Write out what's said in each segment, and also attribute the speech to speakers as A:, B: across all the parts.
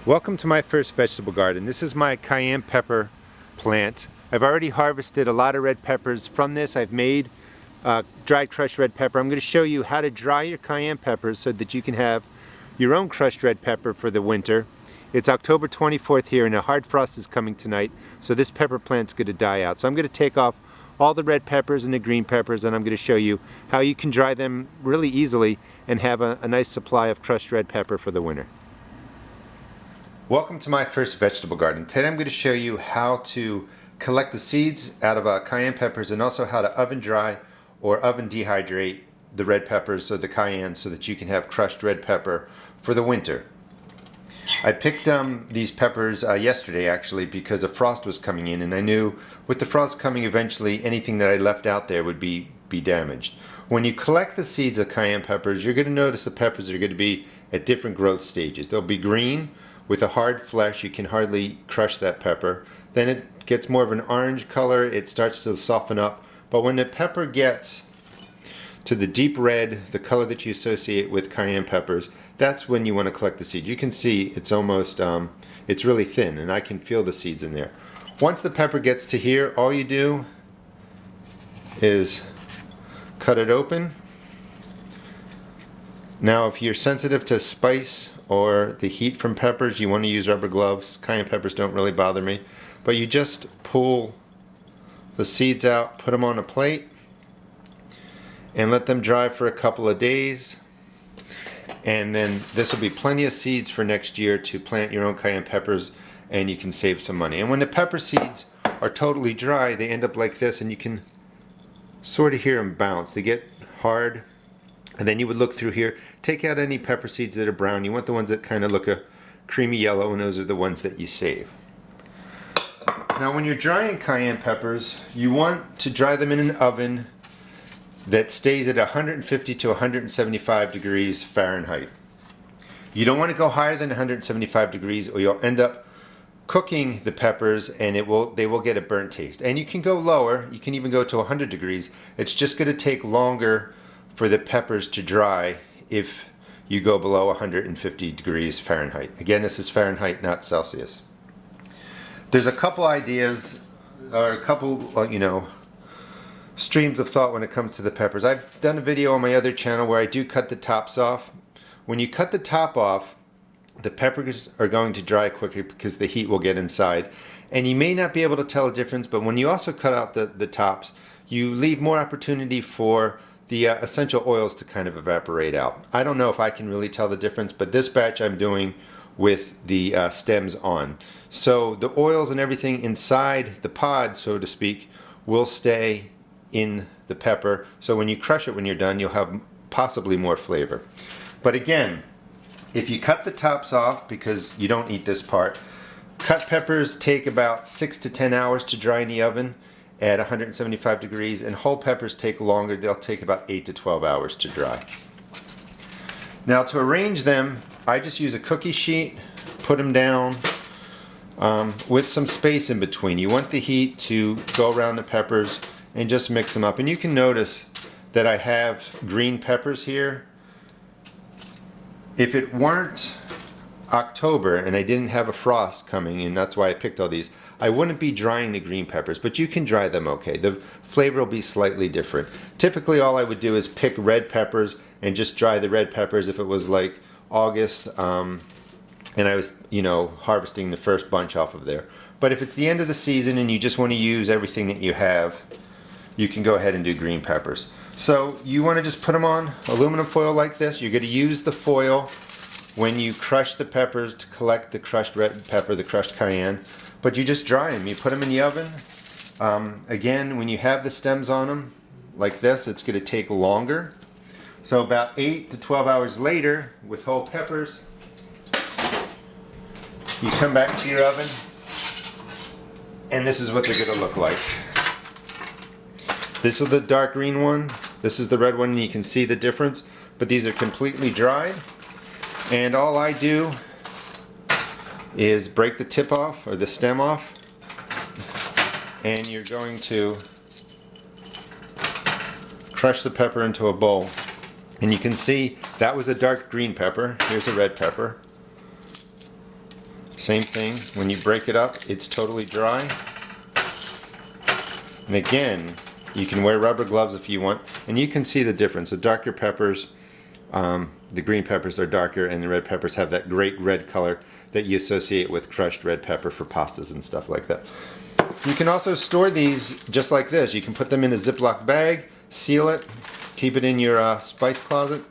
A: Welcome to my first vegetable garden. This is my cayenne pepper plant. I've already harvested a lot of red peppers. From this I've made dried crushed red pepper. I'm going to show you how to dry your cayenne peppers so that you can have your own crushed red pepper for the winter. It's October 24th here and a hard frost is coming tonight, so this pepper plant's going to die out. So I'm going to take off all the red peppers and the green peppers, and I'm going to show you how you can dry them really easily and have a nice supply of crushed red pepper for the winter. Welcome to my first vegetable garden. Today I'm going to show you how to collect the seeds out of cayenne peppers and also how to oven dry or oven dehydrate the red peppers or the cayenne so that you can have crushed red pepper for the winter. I picked these peppers yesterday actually because a frost was coming in, and I knew with the frost coming eventually anything that I left out there would be damaged. When you collect the seeds of cayenne peppers, you're going to notice the peppers are going to be at different growth stages. They'll be green with a hard flesh. You can hardly crush that pepper. Then it gets more of an orange color. It starts to soften up. But when the pepper gets to the deep red, the color that you associate with cayenne peppers, that's when you want to collect the seeds. You can see it's almost, it's really thin, and I can feel the seeds in there. Once the pepper gets to here, all you do is cut it open. Now if you're sensitive to spice or the heat from peppers, you want to use rubber gloves. Cayenne peppers don't really bother me. But you just pull the seeds out, put them on a plate, and let them dry for a couple of days. And then this will be plenty of seeds for next year to plant your own cayenne peppers, and you can save some money. And when the pepper seeds are totally dry, they end up like this, and you can sort of hear them bounce. They get hard. And then you would look through here, take out any pepper seeds that are brown. You want the ones that kind of look a creamy yellow, and those are the ones that you save. Now when you're drying cayenne peppers, you want to dry them in an oven that stays at 150 to 175 degrees Fahrenheit. You don't want to go higher than 175 degrees or you'll end up cooking the peppers and they will get a burnt taste. And you can go lower, you can even go to 100 degrees. It's just going to take longer for the peppers to dry if you go below 150 degrees Fahrenheit. Again, this is Fahrenheit, not Celsius. There's a couple ideas, or a couple, streams of thought when it comes to the peppers. I've done a video on my other channel where I do cut the tops off. When you cut the top off, the peppers are going to dry quicker because the heat will get inside. And you may not be able to tell a difference, but when you also cut out the tops, you leave more opportunity for the essential oils to kind of evaporate out. I don't know if I can really tell the difference, but this batch I'm doing with the stems on. So the oils and everything inside the pod, so to speak, will stay in the pepper. So when you crush it when you're done, you'll have possibly more flavor. But again, if you cut the tops off, because you don't eat this part, cut peppers take about 6 to 10 hours to dry in the oven at 175 degrees, and whole peppers take longer. They'll take about 8 to 12 hours to dry. Now to arrange them, I just use a cookie sheet, put them down with some space in between. You want the heat to go around the peppers and just mix them up. And you can notice that I have green peppers here. If it weren't October and I didn't have a frost coming, and that's why I picked all these, I wouldn't be drying the green peppers, but you can dry them okay. The flavor will be slightly different. Typically all I would do is pick red peppers and just dry the red peppers if it was like August and I was, harvesting the first bunch off of there. But if it's the end of the season and you just want to use everything that you have, you can go ahead and do green peppers. So you want to just put them on aluminum foil like this. You're going to use the foil when you crush the peppers to collect the crushed red pepper, the crushed cayenne, but you just dry them. You put them in the oven. Again, when you have the stems on them like this, it's going to take longer. So about 8 to 12 hours later, with whole peppers, you come back to your oven, and this is what they're going to look like. This is the dark green one, this is the red one, and you can see the difference, but these are completely dried. And all I do is break the tip off, or the stem off, and you're going to crush the pepper into a bowl. And you can see that was a dark green pepper. Here's a red pepper. Same thing, when you break it up, it's totally dry. And again, you can wear rubber gloves if you want, and you can see the difference. The darker peppers, the green peppers are darker, and the red peppers have that great red color that you associate with crushed red pepper for pastas and stuff like that. You can also store these just like this. You can put them in a Ziploc bag, seal it, keep it in your spice closet,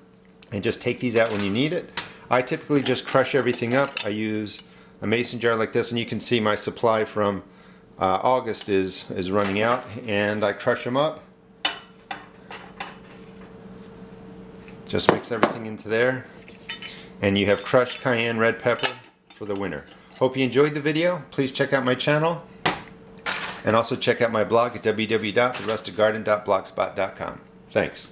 A: and just take these out when you need it. I typically just crush everything up. I use a mason jar like this, and you can see my supply from August is running out, and I crush them up. Just mix everything into there, and you have crushed cayenne red pepper for the winter. Hope you enjoyed the video. Please check out my channel, and also check out my blog at www.therustedgarden.blogspot.com. Thanks.